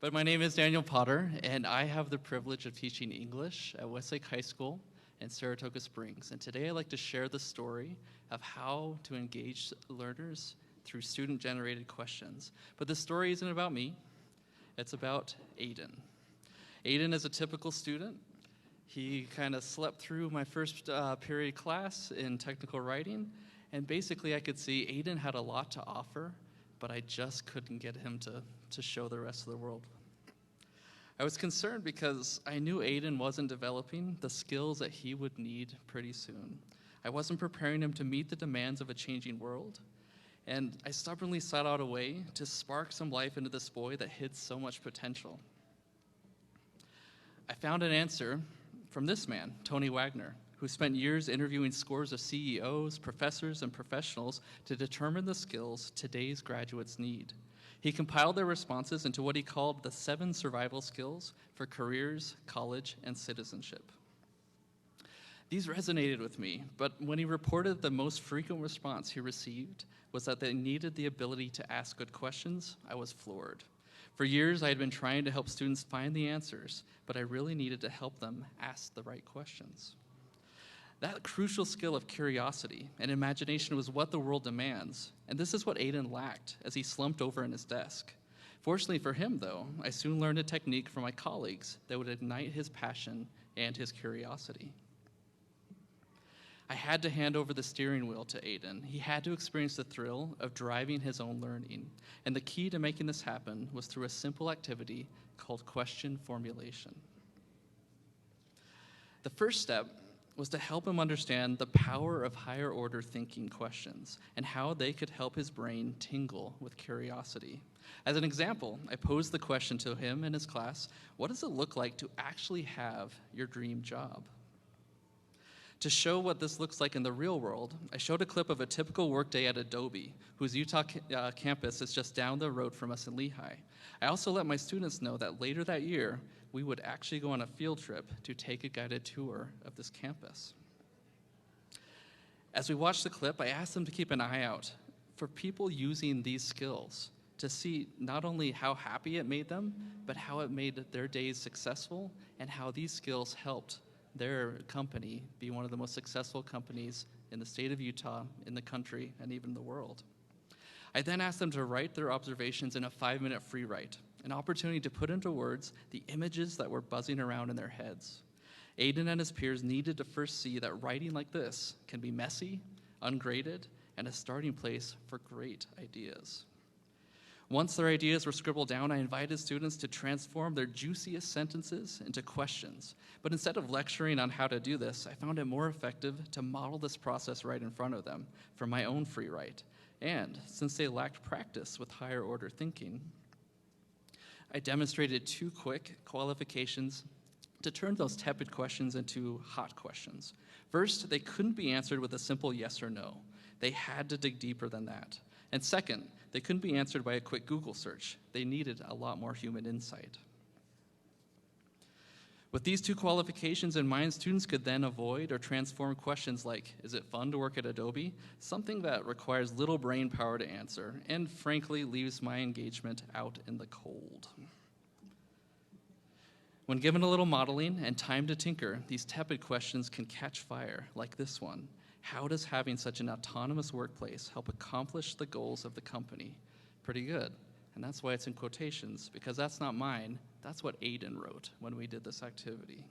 But my name is Daniel Potter, and I have the privilege of teaching English at Westlake High School in Saratoga Springs. And today I'd like to share the story of how to engage learners through student-generated questions. But this story isn't about me. It's about Aidan. Aidan is a typical student. He kind of slept through my first period class in technical writing, and basically I could see Aidan had a lot to offer, but I just couldn't get him to show the rest of the world. I was concerned because I knew Aidan wasn't developing the skills that he would need pretty soon. I wasn't preparing him to meet the demands of a changing world, and I stubbornly sought out a way to spark some life into this boy that hid so much potential. I found an answer from this man, Tony Wagner, who spent years interviewing scores of CEOs, professors, and professionals to determine the skills today's graduates need. He compiled their responses into what he called the 7 survival skills for careers, college, and citizenship. These resonated with me, but when he reported the most frequent response he received was that they needed the ability to ask good questions, I was floored. For years, I had been trying to help students find the answers, but I really needed to help them ask the right questions. That crucial skill of curiosity and imagination was what the world demands, and this is what Aidan lacked as he slumped over in his desk. Fortunately for him, though, I soon learned a technique from my colleagues that would ignite his passion and his curiosity. I had to hand over the steering wheel to Aidan. He had to experience the thrill of driving his own learning, and the key to making this happen was through a simple activity called question formulation. The first step was to help him understand the power of higher order thinking questions and how they could help his brain tingle with curiosity. As an example, I posed the question to him and his class, what does it look like to actually have your dream job? To show what this looks like in the real world, I showed a clip of a typical workday at Adobe, whose Utah campus is just down the road from us in Lehigh. I also let my students know that later that year, we would actually go on a field trip to take a guided tour of this campus. As we watched the clip, I asked them to keep an eye out for people using these skills to see not only how happy it made them, but how it made their days successful and how these skills helped their company be one of the most successful companies in the state of Utah, in the country, and even the world. I then asked them to write their observations in a 5-minute free write, an opportunity to put into words the images that were buzzing around in their heads. Aidan and his peers needed to first see that writing like this can be messy, ungraded, and a starting place for great ideas. Once their ideas were scribbled down, I invited students to transform their juiciest sentences into questions. But instead of lecturing on how to do this, I found it more effective to model this process right in front of them for my own free write. And since they lacked practice with higher order thinking, I demonstrated 2 quick qualifications to turn those tepid questions into hot questions. First, they couldn't be answered with a simple yes or no. They had to dig deeper than that. And second, they couldn't be answered by a quick Google search. They needed a lot more human insight. With these 2 qualifications in mind, students could then avoid or transform questions like, is it fun to work at Adobe? Something that requires little brain power to answer, and frankly leaves my engagement out in the cold. When given a little modeling and time to tinker, these tepid questions can catch fire, like this one. How does having such an autonomous workplace help accomplish the goals of the company? Pretty good. And that's why it's in quotations, because that's not mine. That's what Aidan wrote when we did this activity.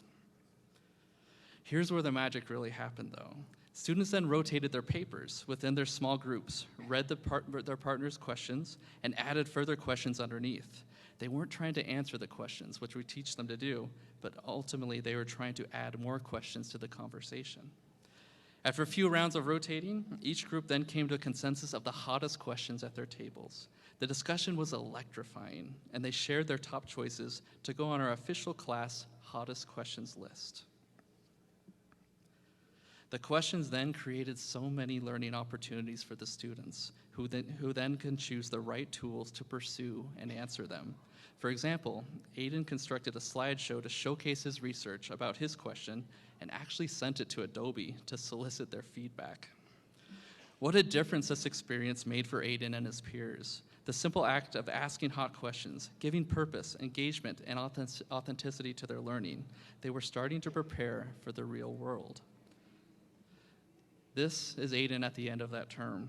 Here's where the magic really happened, though. Students then rotated their papers within their small groups, read their partner's questions, and added further questions underneath. They weren't trying to answer the questions, which we teach them to do, but ultimately they were trying to add more questions to the conversation. After a few rounds of rotating, each group then came to a consensus of the hottest questions at their tables. The discussion was electrifying, and they shared their top choices to go on our official class hottest questions list. The questions then created so many learning opportunities for the students, who then can choose the right tools to pursue and answer them. For example, Aidan constructed a slideshow to showcase his research about his question and actually sent it to Adobe to solicit their feedback. What a difference this experience made for Aidan and his peers. The simple act of asking hot questions, giving purpose, engagement, and authenticity to their learning, they were starting to prepare for the real world. This is Aidan at the end of that term.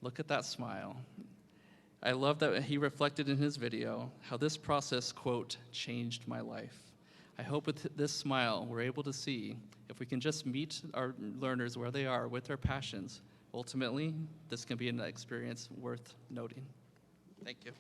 Look at that smile. I love that he reflected in his video how this process, quote, changed my life. I hope with this smile, we're able to see if we can just meet our learners where they are with their passions. Ultimately, this can be an experience worth noting. Thank you.